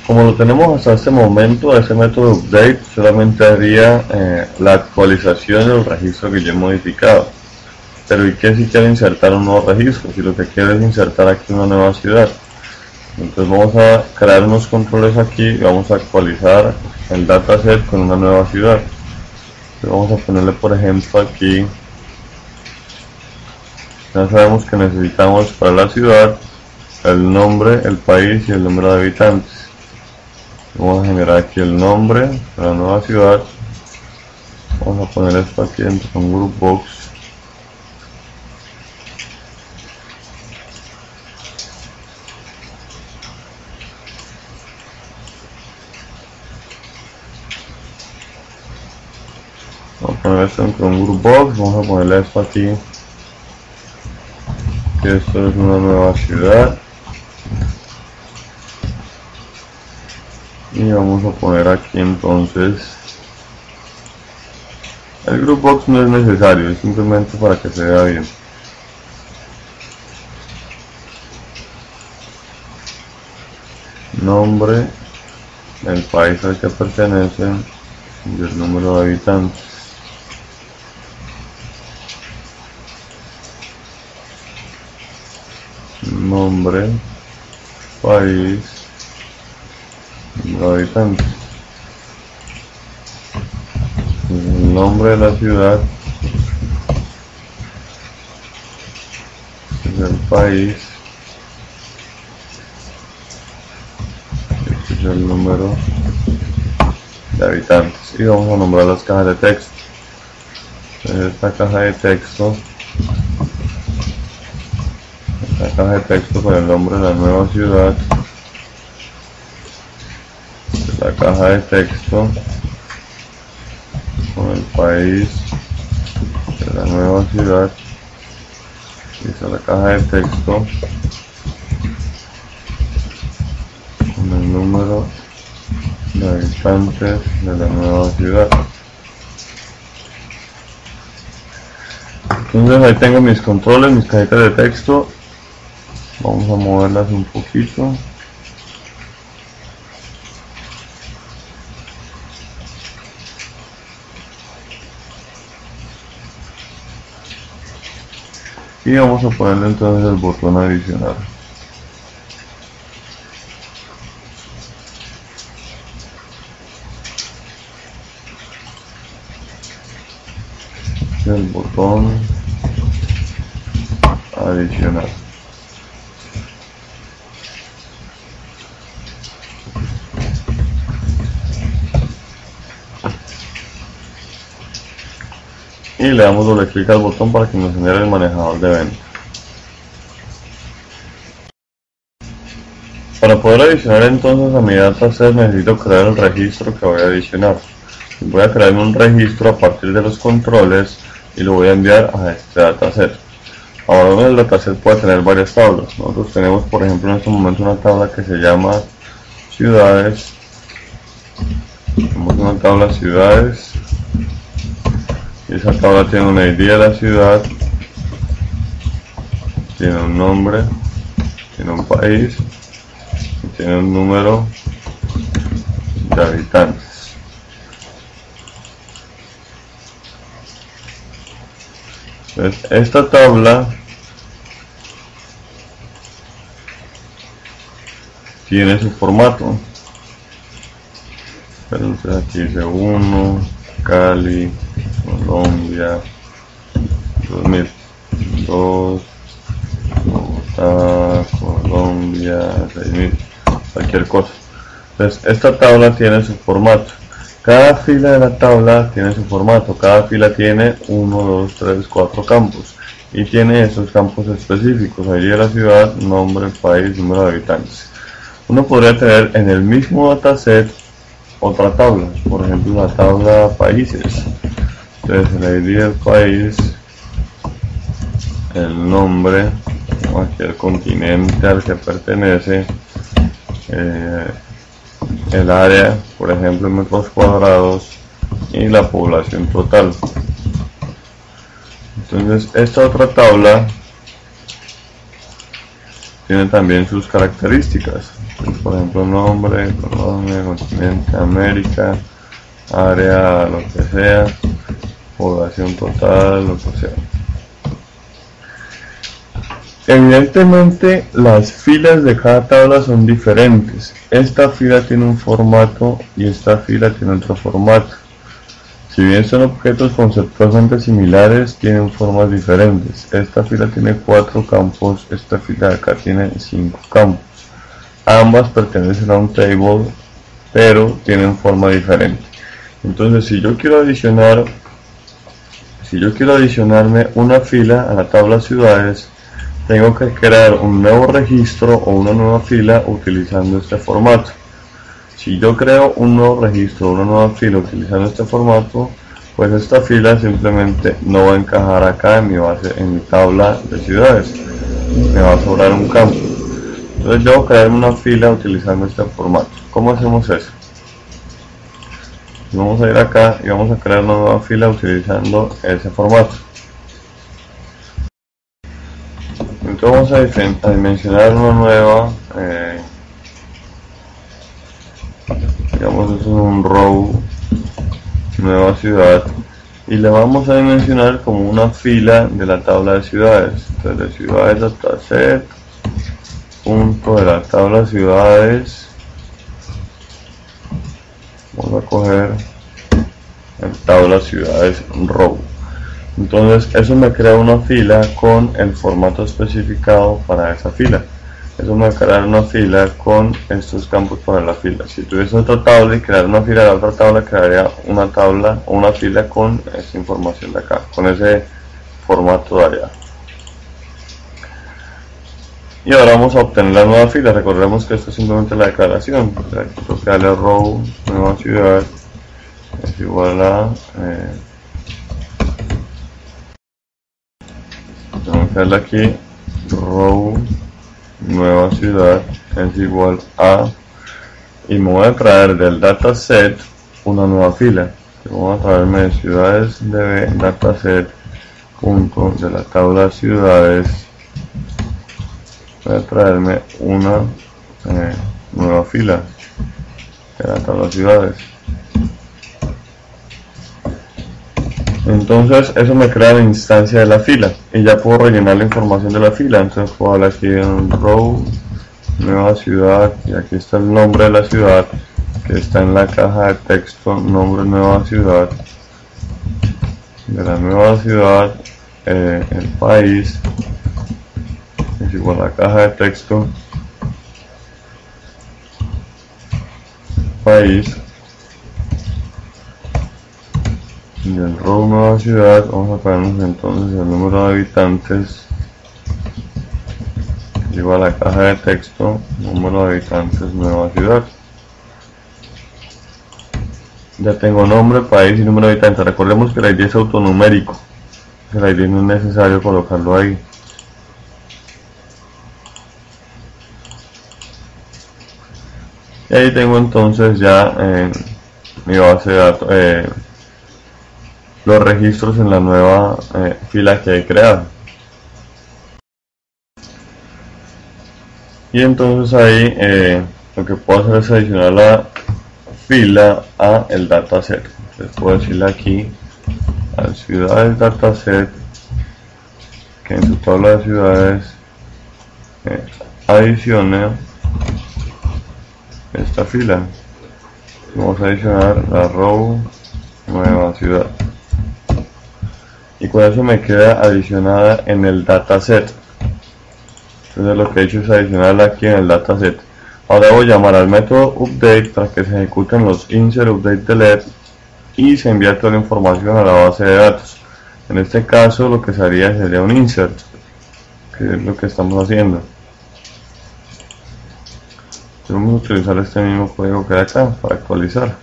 Como lo tenemos hasta este momento, ese método update solamente haría la actualización del registro que yo he modificado. Pero ¿y qué si quiero insertar un nuevo registro? Si lo que quiero es insertar aquí una nueva ciudad. Entonces vamos a crear unos controles aquí y vamos a actualizar el dataset con una nueva ciudad. Entonces vamos a ponerle por ejemplo aquí, ya sabemos que necesitamos para la ciudad el nombre, el país y el número de habitantes. Vamos a generar aquí el nombre de la nueva ciudad. Vamos a poner esto aquí dentro de un group box. Vamos a poner esto dentro de un group box. Vamos a ponerle esto aquí, que esto es una nueva ciudad. Y vamos a poner aquí entonces, el group box no es necesario, es simplemente para que se vea bien. Nombre, el país al que pertenece y el número de habitantes. Nombre, país, número de habitantes. El nombre de la ciudad, el país, este es el número de habitantes. Y vamos a nombrar las cajas de texto. En esta caja de texto, con el nombre de la nueva ciudad, la caja de texto con el país de la nueva ciudad, y la caja de texto con el número de habitantes de la nueva ciudad. Entonces ahí tengo mis controles, mis cajitas de texto. Vamos a moverlas un poquito. Y vamos a ponerle entonces el botón adicional. El botón adicional. Y le damos doble clic al botón para que nos genere el manejador de venta. Para poder adicionar entonces a mi dataset necesito crear el registro que voy a adicionar. Voy a crear un registro a partir de los controles y lo voy a enviar a este dataset. Ahora el dataset puede tener varias tablas. Nosotros tenemos por ejemplo en este momento una tabla que se llama ciudades. Tenemos una tabla ciudades. Y esa tabla tiene una ID de la ciudad, tiene un nombre, tiene un país y tiene un número de habitantes. Entonces, esta tabla tiene su formato. Entonces aquí dice 1, Cali, Colombia, 2000, 2, Bogotá, Colombia, 6000, cualquier cosa. Entonces esta tabla tiene su formato. Cada fila de la tabla tiene su formato. Cada fila tiene 1, 2, 3, 4 campos. Y tiene esos campos específicos. Allí de la ciudad, nombre, país, número de habitantes. Uno podría tener en el mismo dataset otra tabla. Por ejemplo la tabla países. Entonces el ID del país, el nombre, aquí el continente al que pertenece, el área, por ejemplo en metros cuadrados, y la población total. Entonces esta otra tabla tiene también sus características. por ejemplo nombre, Colombia, continente, América, área, lo que sea, población total, lo que sea. Evidentemente las filas de cada tabla son diferentes. Esta fila tiene un formato y esta fila tiene otro formato. Si bien son objetos conceptualmente similares, tienen formas diferentes. Esta fila tiene 4 campos, esta fila de acá tiene 5 campos. Ambas pertenecen a un table, pero tienen forma diferente. Entonces, si yo quiero adicionarme una fila a la tabla ciudades, tengo que crear un nuevo registro o una nueva fila utilizando este formato. Si yo creo un nuevo registro o una nueva fila utilizando este formato, pues esta fila simplemente no va a encajar acá en mi tabla de ciudades. Me va a sobrar un campo. Entonces yo voy a crear una fila utilizando este formato. ¿Cómo hacemos eso? Vamos a ir acá y vamos a crear una nueva fila utilizando ese formato. Entonces vamos a dimensionar una nueva, digamos eso es un row, nueva ciudad, y le vamos a dimensionar como una fila de la tabla de ciudades. Entonces de ciudades dataset, punto de la tabla de ciudades, vamos a coger el tabla ciudades row. Entonces eso me crea una fila con el formato especificado para esa fila. Eso me va a crear una fila con estos campos para la fila. Si tuviese otra tabla y crear una fila de la otra tabla, crearía una tabla o una fila con esta información de acá, con ese formato de allá. Y ahora vamos a obtener la nueva fila. Recordemos que esto es simplemente la declaración. Aquí tengo que darle row, nueva ciudad, es igual a tengo que darle aquí row nueva ciudad es igual a, y me voy a traer del dataset una nueva fila. Vamos a traerme de ciudades de dataset punto de la tabla ciudades, voy a traerme una nueva fila de la tabla ciudades. Entonces eso me crea la instancia de la fila y ya puedo rellenar la información de la fila. Entonces puedo darle aquí en row nueva ciudad y aquí está el nombre de la ciudad que está en la caja de texto, nombre nueva ciudad, de la nueva ciudad, el país es igual a la caja de texto país. Y el row nueva ciudad, vamos a ponernos entonces el número de habitantes igual a la caja de texto, número de habitantes nueva ciudad. Ya tengo nombre, país y número de habitantes. Recordemos que el ID es autonumérico, el ID no es necesario colocarlo ahí. Y ahí tengo entonces ya mi base de datos, los registros en la nueva fila que he creado. Y entonces ahí lo que puedo hacer es adicionar la fila a el dataset. Entonces puedo decirle aquí a ciudades dataset que en su tabla de ciudades adicione esta fila. Vamos a adicionar la row nueva ciudad. Y con eso me queda adicionada en el dataset. Entonces lo que he hecho es adicionarla aquí en el dataset. Ahora voy a llamar al método update para que se ejecuten los insert, update, delete y se envía toda la información a la base de datos. En este caso lo que se haría sería un insert, que es lo que estamos haciendo. Entonces vamos a utilizar este mismo código que hay acá para actualizar.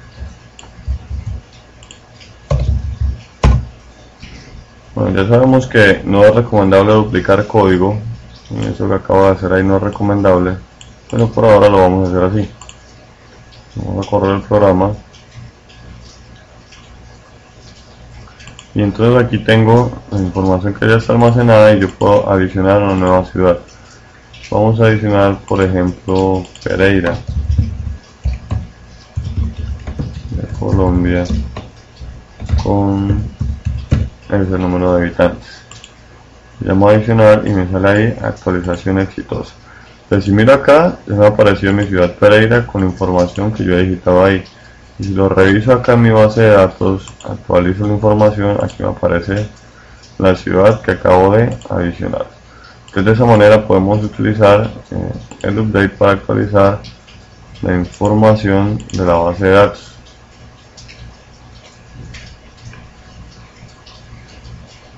Bueno, ya sabemos que no es recomendable duplicar código, eso que acabo de hacer ahí no es recomendable, pero por ahora lo vamos a hacer así. Vamos a correr el programa y entonces aquí tengo la información que ya está almacenada y yo puedo adicionar una nueva ciudad. Vamos a adicionar, por ejemplo, Pereira de Colombia con ese número de habitantes. Llamo a adicionar y me sale ahí actualización exitosa. Entonces, si miro acá, ya me ha aparecido mi ciudad Pereira con información que yo he digitado ahí. Y si lo reviso acá en mi base de datos, actualizo la información, aquí me aparece la ciudad que acabo de adicionar. Entonces, de esa manera podemos utilizar el update para actualizar la información de la base de datos.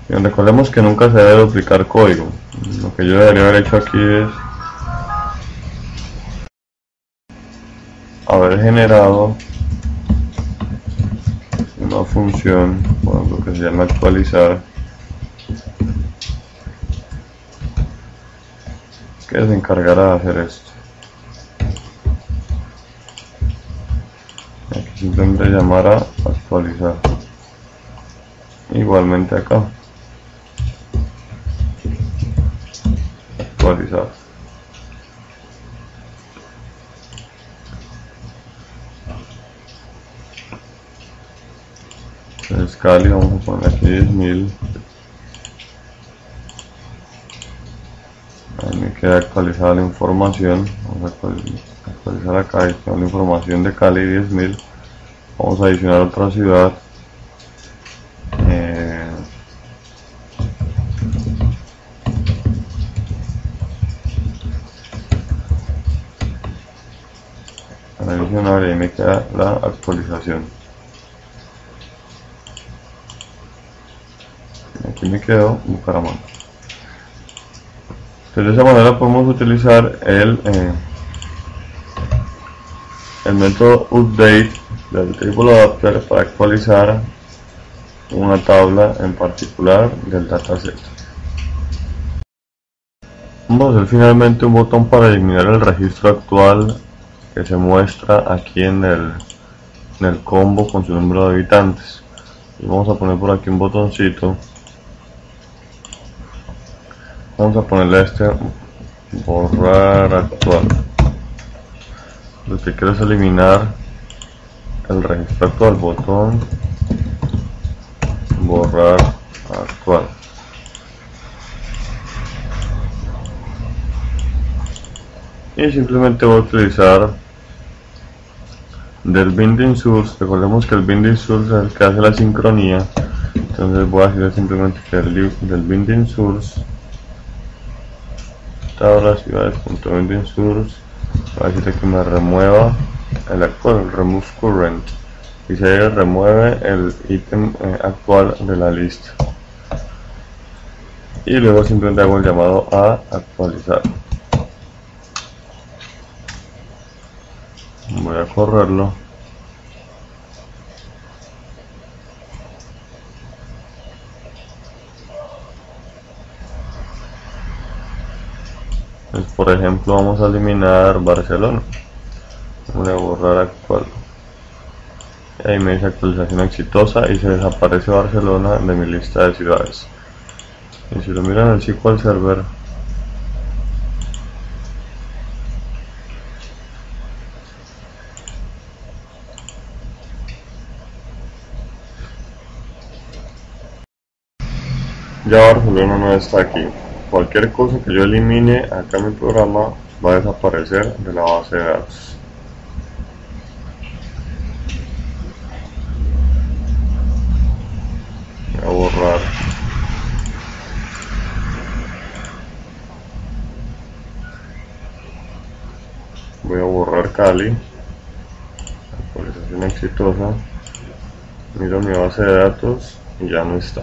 Bien, recordemos que nunca se debe duplicar código. Lo que yo debería haber hecho aquí es haber generado una función, por ejemplo, que se llama actualizar, que se encargará de hacer esto. Aquí simplemente llamar a actualizar. Igualmente acá, actualizar. Entonces Cali, vamos a poner aquí 10.000. Ahí me queda actualizada la información. Vamos a actualizar acá y tengo la información de Cali 10.000. Vamos a adicionar otra ciudad. Adicionar y ahí me queda la actualización. Aquí me quedó Bucaramanga. Entonces, de esa manera podemos utilizar el método update del table adapter para actualizar una tabla en particular del dataset. Vamos a hacer finalmente un botón para eliminar el registro actual que se muestra aquí en el combo con su número de habitantes. Y vamos a poner por aquí un botoncito. Vamos a ponerle borrar actual. Lo que quiero es eliminar el registro actual, botón borrar actual. Y simplemente voy a utilizar del binding source. Recordemos que el binding source es el que hace la sincronía. Entonces voy a decir simplemente que del binding source tabla ciudades.binding source, voy a decirle que me remueva el actual, remove current, y se remueve el ítem actual de la lista. Y luego simplemente hago el llamado a actualizar. Voy a correrlo. Entonces, por ejemplo, vamos a eliminar Barcelona. Voy a borrar actual. Y ahí me dice actualización exitosa y se desaparece Barcelona de mi lista de ciudades. Y si lo miran en el SQL Server, ya Barcelona no está aquí. Cualquier cosa que yo elimine acá en mi programa va a desaparecer de la base de datos. Voy a borrar. Voy a borrar Cali. Actualización exitosa. Miro mi base de datos y ya no está.